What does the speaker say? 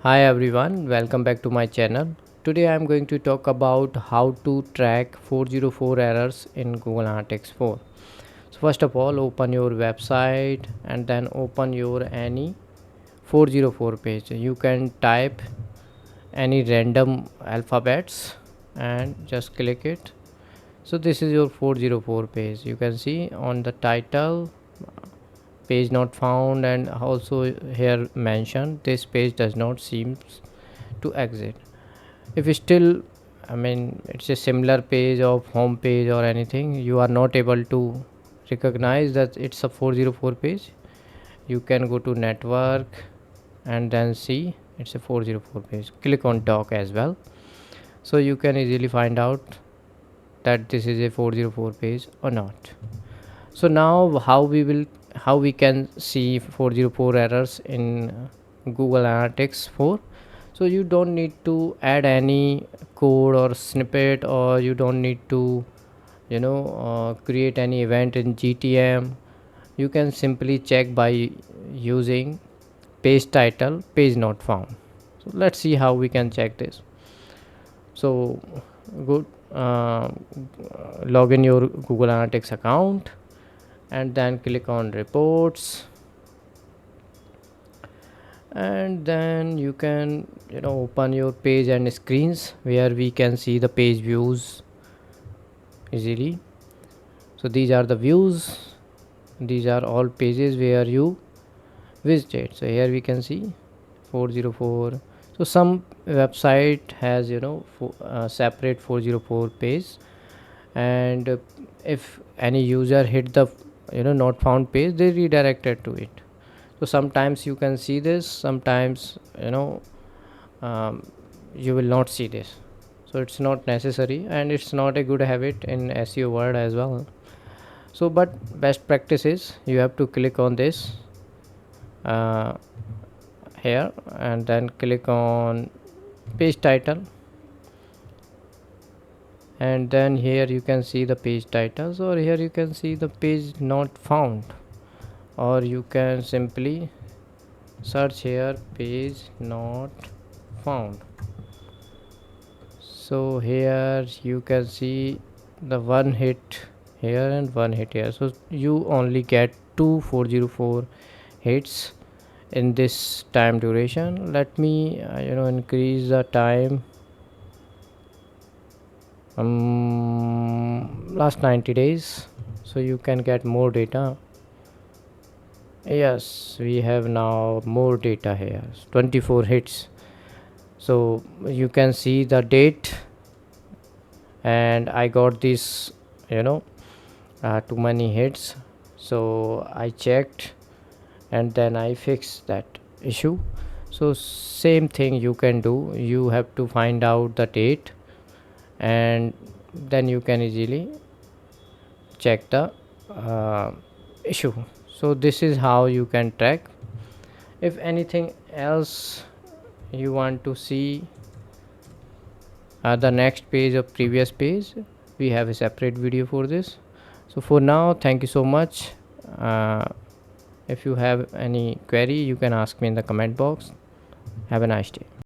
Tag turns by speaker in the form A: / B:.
A: Hi everyone, welcome back to my channel. Today I am going to talk about how to track 404 errors in Google Analytics 4. So first of all, open your website and then open your any 404 page. You can type any random alphabets and just click it. So this is your 404 page. You can see on the title page not found, and also here mentioned this page does not seem to exit. If you still, it's a similar page of home page or anything, you are not able to recognize that it's a 404 page, you can go to network and then see it's a 404 page. Click on dock as well, so you can easily find out that this is a 404 page or not. So now how we can see 404 errors in Google Analytics 4. So you don't need to add any code or snippet, or you don't need to create any event in GTM. You can simply check by using page title page not found. So let's see how we can check this. So go log in your Google Analytics account and then click on reports, and then you can open your page and screens where we can see the page views easily. So these are the views, these are all pages where you visited. So here we can see 404. So some website has separate 404 page, and if any user hit the not found page, they redirected to it. So sometimes you can see this, sometimes um, you will not see this. So it's not necessary, and it's not a good habit in SEO world as well. So but best practice is you have to click on this uh, here, and then click on page title, and then here you can see the page titles, or here you can see the page not found, or you can simply search here page not found. So here you can see the one hit here and one hit here, so you only get two 404 hits in this time duration. Let me increase the time last 90 days, so you can get more data. Yes, we have now more data here, 24 hits. So you can see the date, and I got this too many hits, so I checked and then I fixed that issue. So same thing you can do, you have to find out the date, and then you can easily check the issue. So this is how you can track. If anything else you want to see the next page or previous page, we have a separate video for this. So for now, thank you so much. If you have any query, you can ask me in the comment box. Have a nice day.